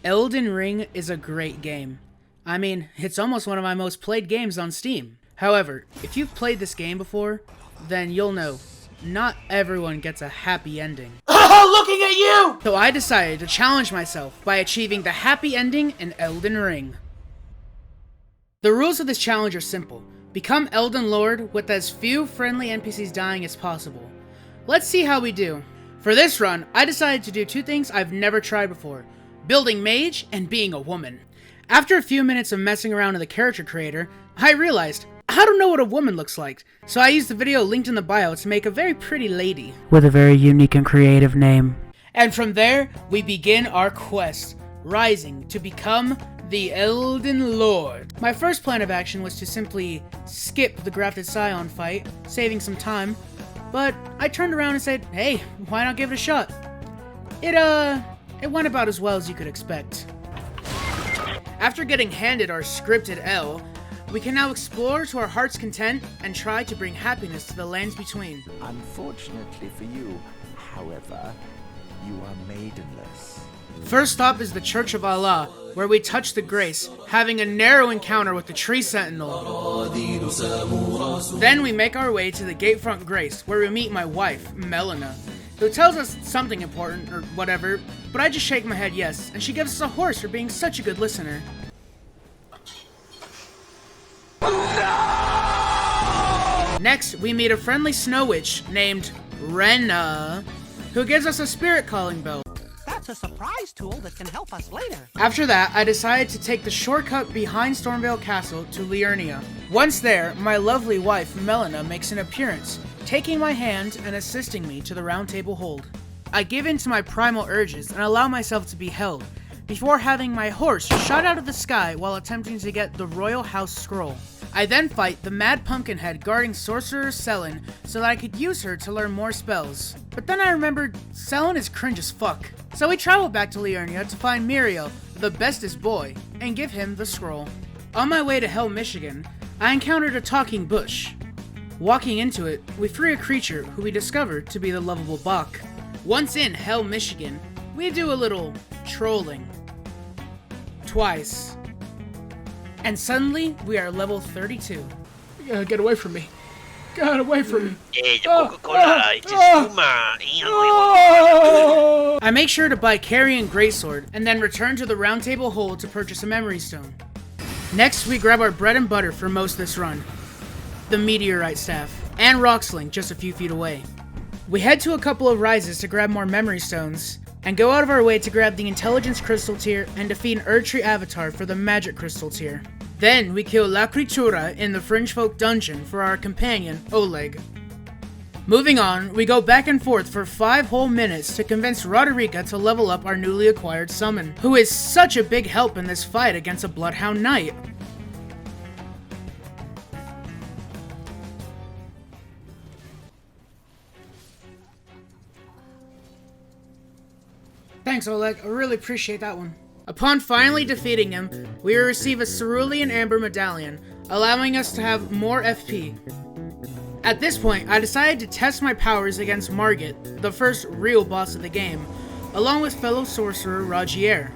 Elden Ring is a great game. I mean, it's almost one of my most played games on Steam. However, if you've played this game before, then you'll know, not everyone gets a happy ending. Looking at you! So I decided to challenge myself by achieving the happy ending in Elden Ring. The rules of this challenge are simple. Become Elden Lord with as few friendly NPCs dying as possible. Let's see how we do. For this run, I decided to do two things I've never tried before. Building mage and being a woman. After a few minutes of messing around in the character creator, I realized I don't know what a woman looks like, so I used the video linked in the bio to make a very pretty lady. With a very unique and creative name. And from there, we begin our quest, rising to become the Elden Lord. My first plan of action was to simply skip the Grafted Scion fight, saving some time, but I turned around and said, hey, why not give it a shot? It went about as well as you could expect. After getting handed our scripted L, we can now explore to our heart's content and try to bring happiness to the lands between. Unfortunately for you, however, you are maidenless. First stop is the Church of Allah, where we touch the grace, having a narrow encounter with the Tree Sentinel. Then we make our way to the Gatefront Grace, where we meet my wife, Melania, who tells us something important or whatever, but I just shake my head yes, and she gives us a horse for being such a good listener. Next, we meet a friendly snow witch named Renna, who gives us a spirit calling bell. That's a surprise tool that can help us later. After that, I decided to take the shortcut behind Stormvale Castle to Liurnia. Once there, my lovely wife, Melania, makes an appearance, taking my hand and assisting me to the round table hold. I give in to my primal urges and allow myself to be held, before having my horse shot out of the sky while attempting to get the Royal House Scroll. I then fight the Mad Pumpkinhead guarding Sorcerer Selin so that I could use her to learn more spells. But then I remembered Selin is cringe as fuck. So we travel back to Liurnia to find Muriel, the bestest boy, and give him the scroll. On my way to Hell, Michigan, I encountered a talking bush. Walking into it, we free a creature who we discover to be the lovable Bach. Once in Hell, Michigan, we do a little trolling. Twice. And suddenly, we are level 32. Get away from me. Get away from me. I make sure to buy Carrion Greatsword, and then return to the Round Table Hold to purchase a Memory Stone. Next, we grab our bread and butter for most of this run. The Meteorite Staff, and Rocksling just a few feet away. We head to a couple of rises to grab more Memory Stones, and go out of our way to grab the Intelligence Crystal tier and defeat an Erdtree Avatar for the Magic Crystal tier. Then we kill La Creatura in the Fringe Folk dungeon for our companion, Oleg. Moving on, we go back and forth for 5 whole minutes to convince Roderica to level up our newly acquired summon, who is such a big help in this fight against a Bloodhound Knight. Thanks, Oleg. I really appreciate that one. Upon finally defeating him, we receive a Cerulean Amber Medallion, allowing us to have more FP. At this point, I decided to test my powers against Margaret, the first real boss of the game, along with fellow sorcerer Rogier.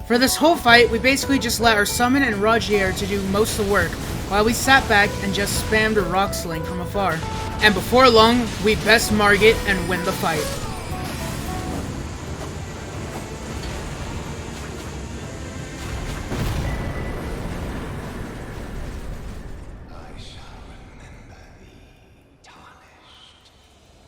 For this whole fight, we basically just let our summon and Rogier to do most of the work, while we sat back and just spammed a rock sling from afar. And before long, we best Margit and win the fight.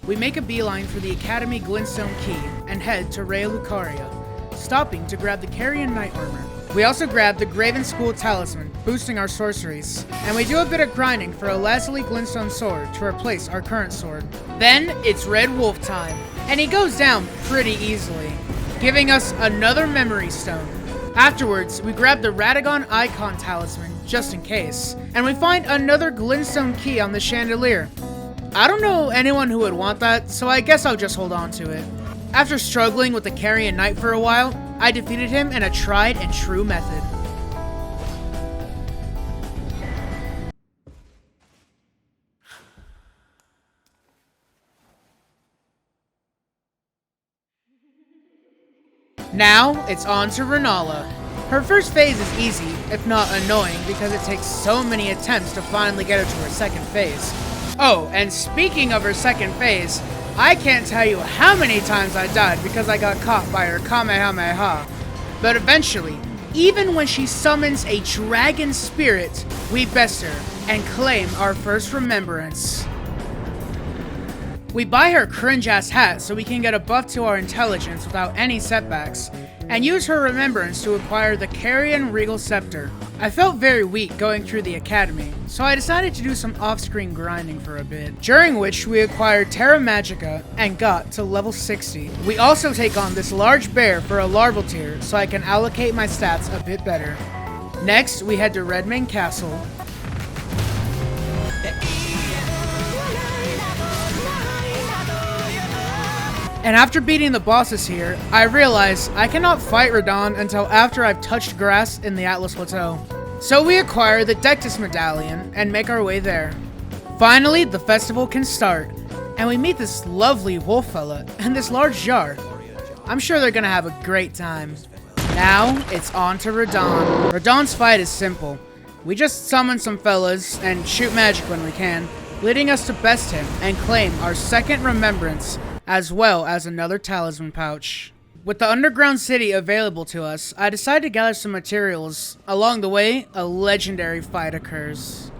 We make a beeline for the Academy Glintstone Key and head to Rhea Lucaria, stopping to grab the Carrion Knight Armor. We also grab the Graven School Talisman, boosting our sorceries, and we do a bit of grinding for a Lazuli Glintstone Sword to replace our current sword. Then, it's Red Wolf time, and he goes down pretty easily, giving us another Memory Stone. Afterwards, we grab the Ratagon Icon Talisman, just in case, and we find another Glintstone Key on the chandelier. I don't know anyone who would want that, so I guess I'll just hold on to it. After struggling with the Carrion Knight for a while, I defeated him in a tried and true method. Now, it's on to Renala. Her first phase is easy, if not annoying, because it takes so many attempts to finally get her to her second phase. Oh, and speaking of her second phase, I can't tell you how many times I died because I got caught by her Kamehameha. But eventually, even when she summons a dragon spirit, we best her and claim our first remembrance. We buy her cringe-ass hat so we can get a buff to our intelligence without any setbacks, and use her remembrance to acquire the Carrion Regal Scepter. I felt very weak going through the academy, so I decided to do some off-screen grinding for a bit, during which we acquired Terra Magica and got to level 60. We also take on this large bear for a larval tier so I can allocate my stats a bit better. Next, we head to Redmane Castle. And after beating the bosses here, I realize I cannot fight Ratagon until after I've touched grass in the Atlas Plateau. So we acquire the Dectus Medallion and make our way there. Finally, the festival can start, and we meet this lovely wolf fella and this large jar. I'm sure they're gonna have a great time. Now, it's on to Ratagon. Radagon's fight is simple. We just summon some fellas and shoot magic when we can, leading us to best him and claim our second remembrance, as well as another talisman pouch. With the underground city available to us, I decide to gather some materials. Along the way, a legendary fight occurs.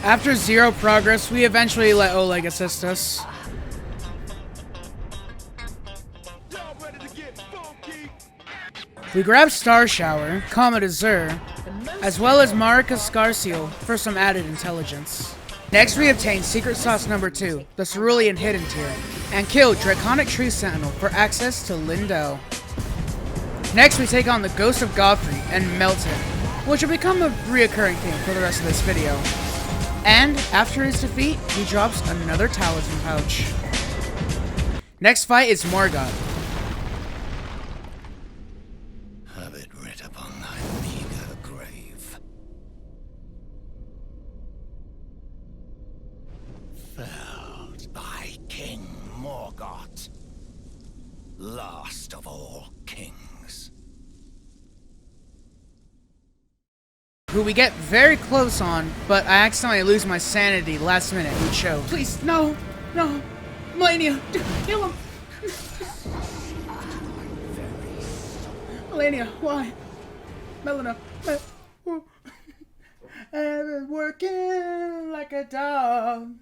After zero progress, we eventually let Oleg assist us. We grab Star Shower, Comet Azure, as well as Marika Scarseal for some added intelligence. Next, we obtain Secret Sauce number 2, the Cerulean Hidden Tier, and kill Draconic Tree Sentinel for access to Lindell. Next, we take on the Ghost of Godfrey and melt him, which will become a reoccurring theme for the rest of this video. And after his defeat, he drops another talisman pouch. Next fight is Morgoth. Have it writ upon thy meager grave. Felled by King Morgoth, last of all kings. Who we get very close on, but I accidentally lose my sanity last minute and choke. Please, no, no, Melania, kill him. Melania, why? Melania, I've been working like a dog.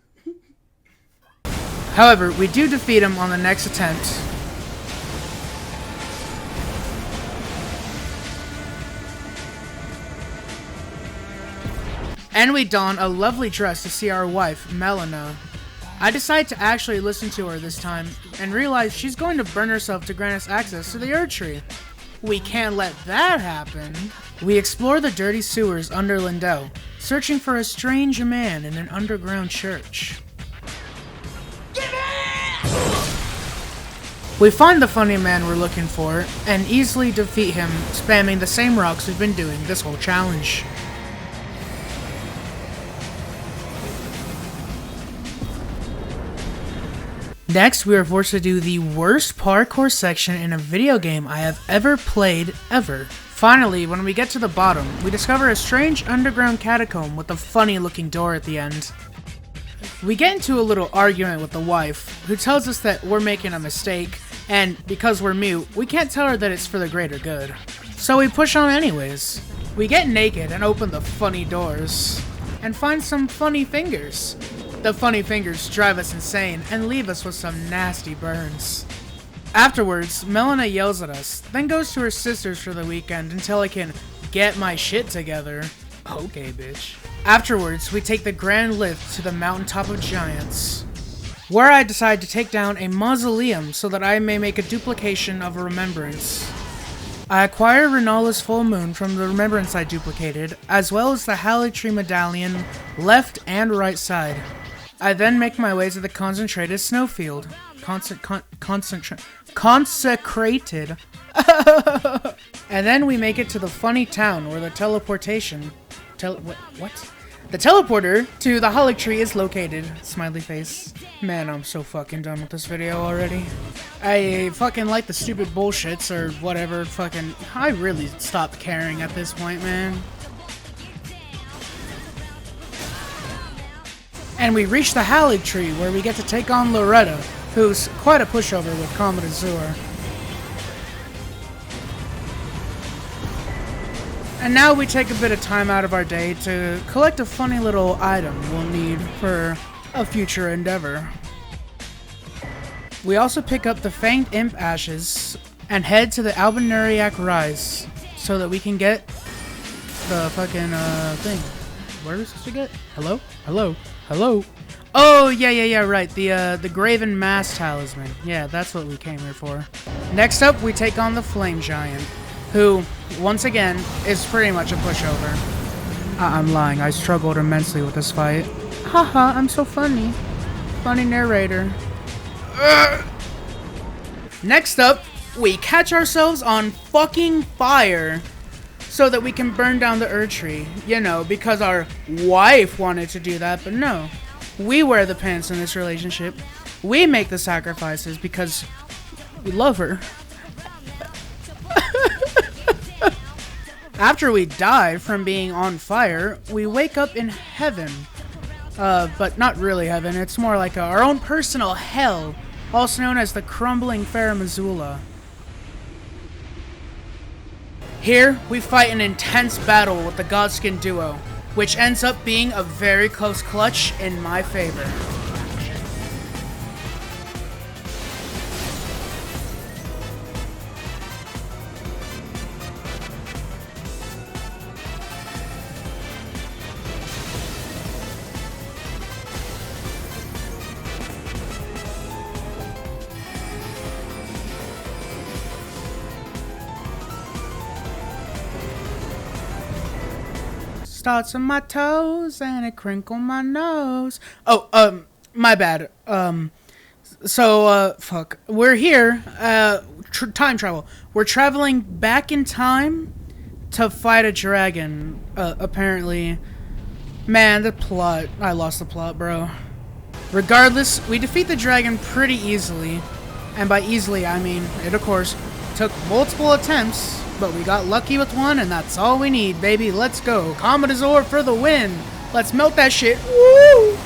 However, we do defeat him on the next attempt. And we don a lovely dress to see our wife, Melania. I decide to actually listen to her this time, and realize she's going to burn herself to grant us access to the Erd Tree. We can't let that happen. We explore the dirty sewers under Lindell, searching for a strange man in an underground church. We find the funny man we're looking for, and easily defeat him, spamming the same rocks we've been doing this whole challenge. Next, we are forced to do the worst parkour section in a video game I have ever played, ever. Finally, when we get to the bottom, we discover a strange underground catacomb with a funny looking door at the end. We get into a little argument with the wife, who tells us that we're making a mistake, and because we're mute, we can't tell her that it's for the greater good. So we push on anyways. We get naked and open the funny doors, and find some funny fingers. The funny fingers drive us insane and leave us with some nasty burns. Afterwards, Melania yells at us, then goes to her sister's for the weekend until I can get my shit together. Okay, bitch. Afterwards, we take the grand lift to the mountaintop of giants, where I decide to take down a mausoleum so that I may make a duplication of a remembrance. I acquire Renala's full moon from the remembrance I duplicated, as well as the Hallig Tree medallion, left and right side. I then make my way to the concentrated snowfield. Consecrated. And then we make it to the funny town where the teleportation... what? The teleporter to the Hallig Tree is located. Smiley face. Man, I'm so fucking done with this video already. I fucking like the stupid bullshits or whatever fucking... I really stopped caring at this point, man. And we reach the Hallig Tree where we get to take on Loretta, who's quite a pushover with Comet Azure. And now we take a bit of time out of our day to collect a funny little item we'll need for a future endeavor. We also pick up the Fanged Imp Ashes and head to the Albinuriac Rise so that we can get the fucking thing. Where are we supposed to get? Hello? Hello? Hello? Oh, yeah, right. The Graven Mass Talisman. Yeah, that's what we came here for. Next up, we take on the Flame Giant, who, once again, is pretty much a pushover. I'm lying, I struggled immensely with this fight. Haha, I'm so funny. Funny narrator. Next up, we catch ourselves on fucking fire so that we can burn down the Erd Tree. You know, because our wife wanted to do that, but no. We wear the pants in this relationship. We make the sacrifices because we love her. After we die from being on fire, we wake up in heaven. But not really heaven, it's more like our own personal hell, also known as the Crumbling Fair Missoula. Here, we fight an intense battle with the Godskin duo, which ends up being a very close clutch in my favor. Starts on my toes and it crinkle my nose. Oh, my bad. Fuck. We're here, time travel. We're traveling back in time to fight a dragon, apparently. Man, the plot. I lost the plot, bro. Regardless, we defeat the dragon pretty easily. And by easily, I mean, it of course took multiple attempts, but we got lucky with one, and that's all we need, baby. Let's go. Comet Azure for the win. Let's melt that shit. Woo!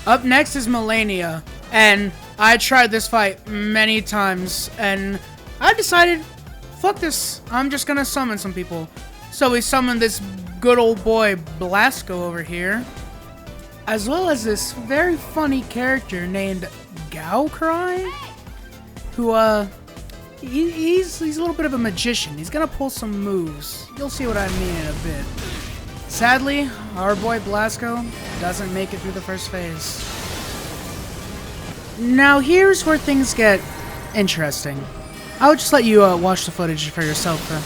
Up next is Melania, and I tried this fight many times, and I decided, fuck this, I'm just gonna summon some people. So we summoned this good old boy Blasco over here, as well as this very funny character named Godfrey, who, he's a little bit of a magician. He's gonna pull some moves. You'll see what I mean in a bit. Sadly, our boy Blasco doesn't make it through the first phase. Now here's where things get interesting. I'll just let you watch the footage for yourself, though.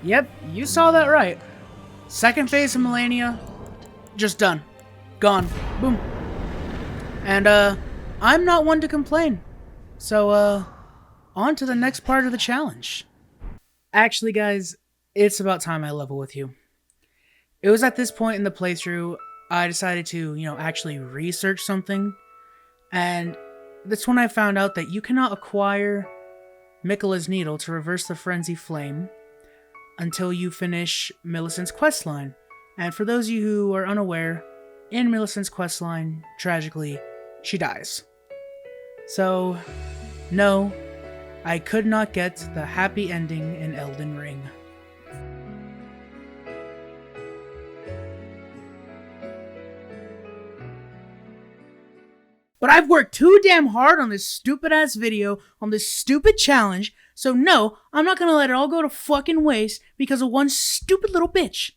Yep, you saw that right. Second phase of Melania, just done. Gone. Boom. And, I'm not one to complain. So, on to the next part of the challenge. Actually, guys, it's about time I level with you. It was at this point in the playthrough, I decided to, actually research something. And that's when I found out that you cannot acquire Michelas Needle to reverse the Frenzy Flame until you finish Millicent's questline. And for those of you who are unaware, in Millicent's questline, tragically, she dies. So, no, I could not get the happy ending in Elden Ring. But I've worked too damn hard on this stupid ass video, on this stupid challenge, so no, I'm not gonna let it all go to fucking waste because of one stupid little bitch.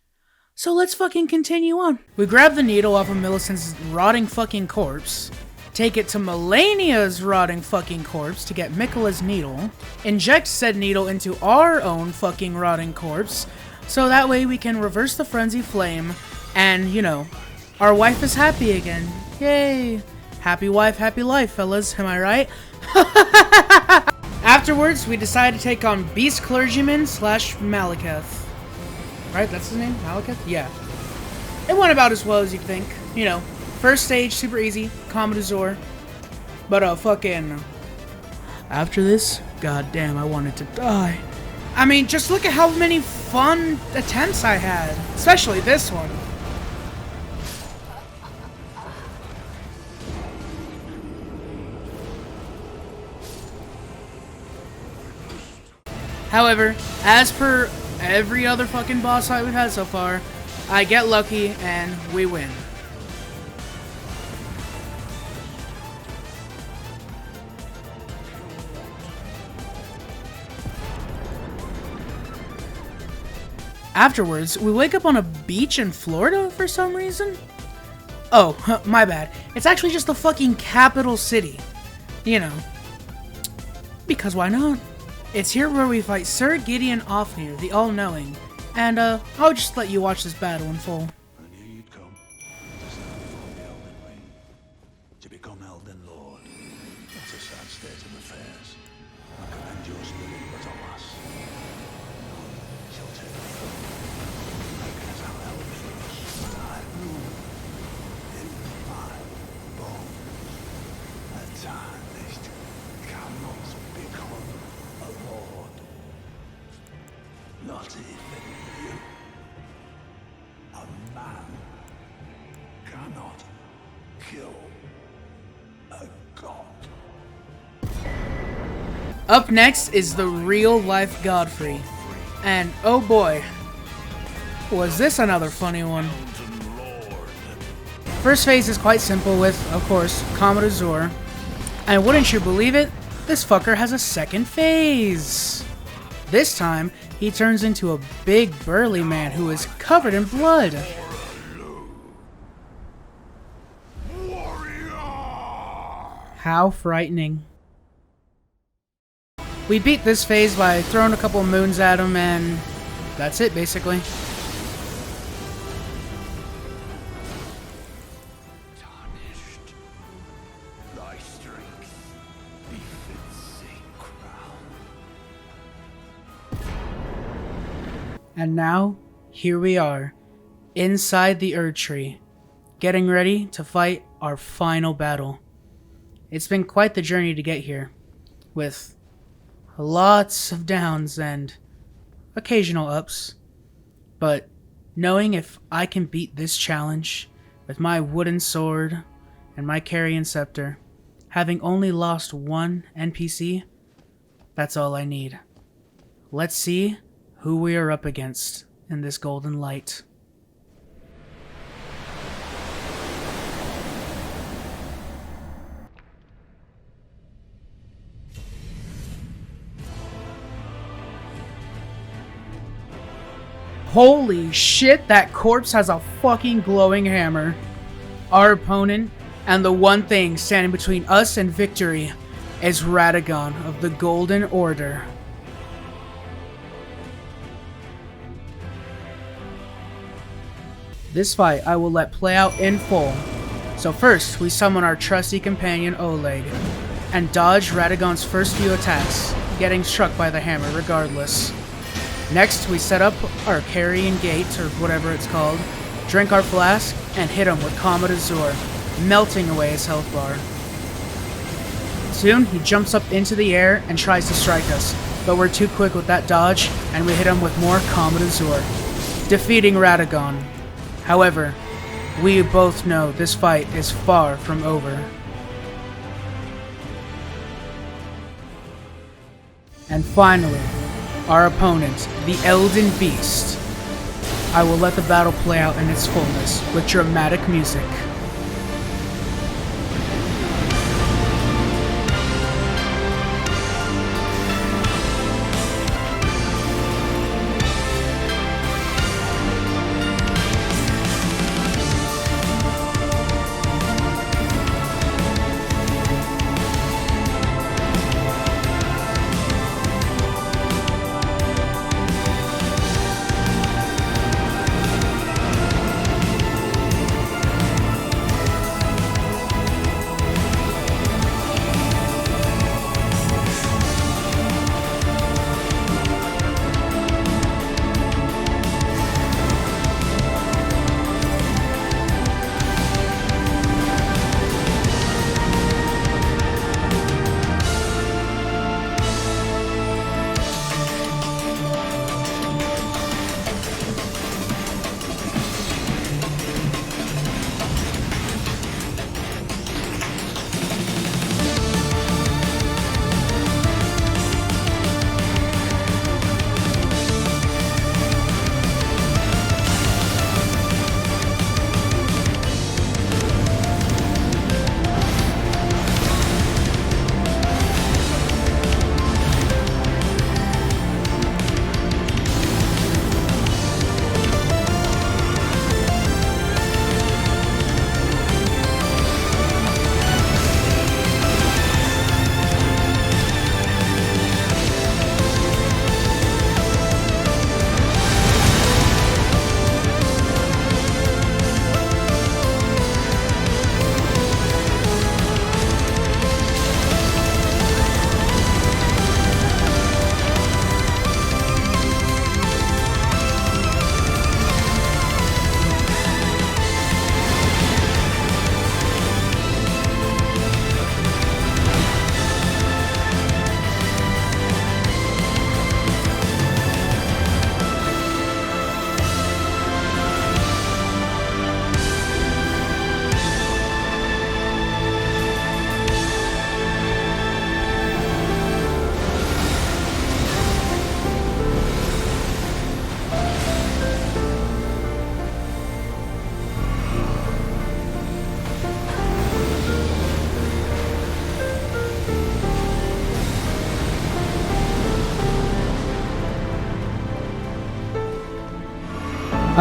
So let's fucking continue on. We grab the needle off of Millicent's rotting fucking corpse, take it to Melania's rotting fucking corpse to get Michelas Needle, inject said needle into our own fucking rotting corpse, so that way we can reverse the frenzy flame, and, you know, our wife is happy again. Yay! Happy wife, happy life, fellas, am I right? Afterwards, we decide to take on Beast Clergyman / Malekith. Right, that's his name? Malekith? Yeah. It went about as well as you'd think. You know, first stage, super easy, Commodore. But fucking... after this, goddamn, I wanted to die. I mean, just look at how many fun attempts I had. Especially this one. However, as per every other fucking boss fight we've had so far, I get lucky and we win. Afterwards, we wake up on a beach in Florida for some reason. Oh, my bad. It's actually just the fucking capital city. You know. Because why not? It's here where we fight Sir Gideon Ofnir, the All-Knowing, and I'll just let you watch this battle in full. I knew you'd come. To stand before the Elden Ring. To become Elden Lord. That's a sad state of affairs. I commend your spirit, but alas. None shall take the throne. Like as our elders, I rule in my bones. A tarnished cannot become a lord. Not even you. A man cannot kill a god. Up next is the real-life Godfrey. And oh boy, was this another funny one. First phase is quite simple with, of course, Commodore. And wouldn't you believe it, this fucker has a second phase. This time, he turns into a big burly man who is covered in blood. How frightening. We beat this phase by throwing a couple moons at him, and that's it basically. Tarnished. Thy strength befits a crown. And now, here we are, inside the Erd Tree, getting ready to fight our final battle. It's been quite the journey to get here, with lots of downs and occasional ups, but knowing if I can beat this challenge with my wooden sword and my carrion scepter, having only lost one NPC, that's all I need. Let's see who we are up against in this golden light. Holy shit, that corpse has a fucking glowing hammer. Our opponent, and the one thing standing between us and victory, is Ratagon of the Golden Order. This fight I will let play out in full. So first, we summon our trusty companion Oleg, and dodge Ratagon's first few attacks, getting struck by the hammer regardless. Next, we set up our carrion gate, or whatever it's called, drink our flask, and hit him with Commodore, melting away his health bar. Soon, he jumps up into the air and tries to strike us, but we're too quick with that dodge, and we hit him with more Commodore, defeating Ratagon. However, we both know this fight is far from over. And finally, our opponent, the Elden Beast. I will let the battle play out in its fullness with dramatic music.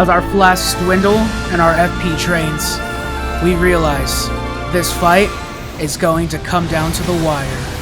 As our flasks dwindle and our FP drains, we realize this fight is going to come down to the wire.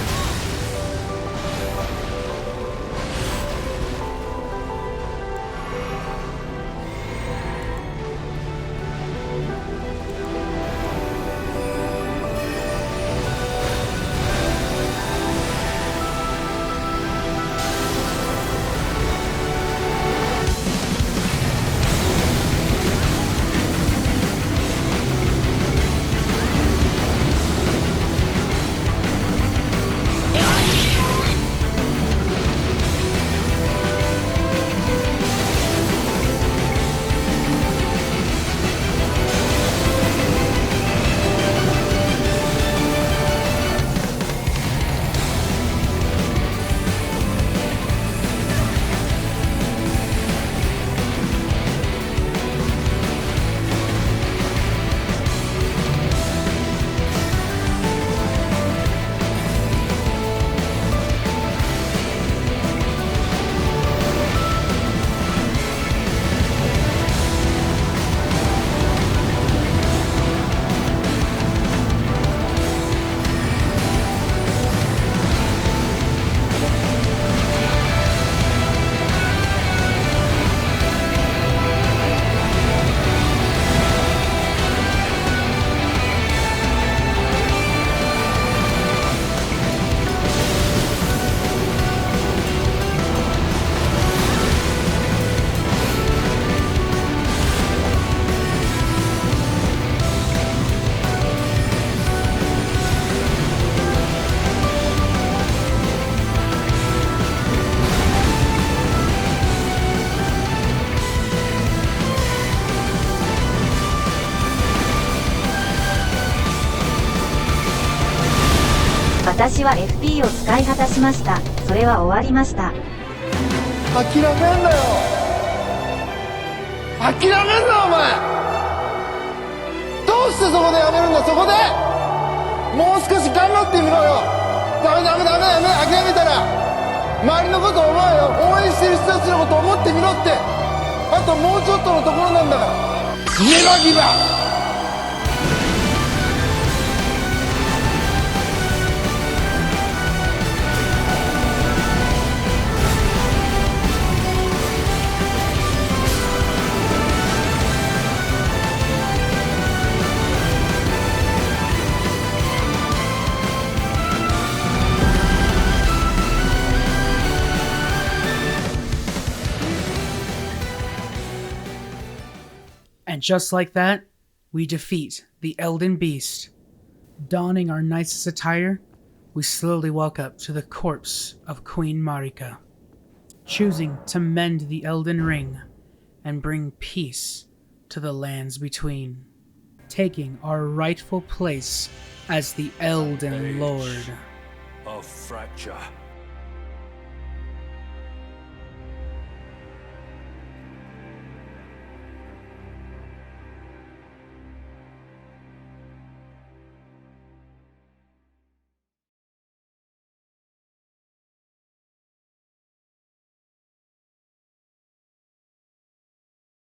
私は FP を使い果たしました。それは終わりました。諦めんなよ。諦めんなお前。どうしてそこでやめるんだ。そこでもう少し頑張ってみろよ。ダメ諦めたら周りのこと思うよ。応援してる人たちのこと思ってみろって。あともうちょっとのところなんだから。ネバギバ。And just like that, we defeat the Elden Beast. Donning our nicest attire, we slowly walk up to the corpse of Queen Marika, choosing to mend the Elden Ring and bring peace to the lands between, taking our rightful place as the Elden Lord. Of fracture.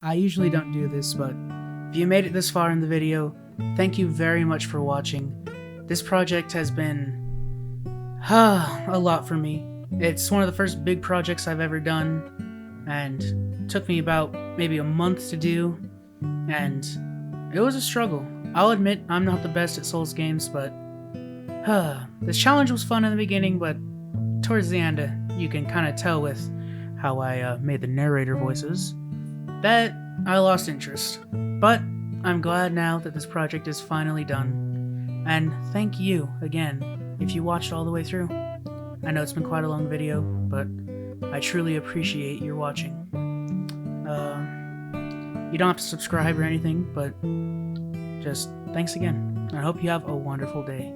I usually don't do this, but if you made it this far in the video, thank you very much for watching. This project has been a lot for me. It's one of the first big projects I've ever done, and it took me about maybe a month to do, and it was a struggle. I'll admit I'm not the best at Souls games, but this challenge was fun in the beginning, but towards the end, you can kind of tell with how I made the narrator voices that I lost interest. But I'm glad now that this project is finally done. And thank you again if you watched all the way through. I know it's been quite a long video, but I truly appreciate your watching. You don't have to subscribe or anything, but just thanks again. I hope you have a wonderful day.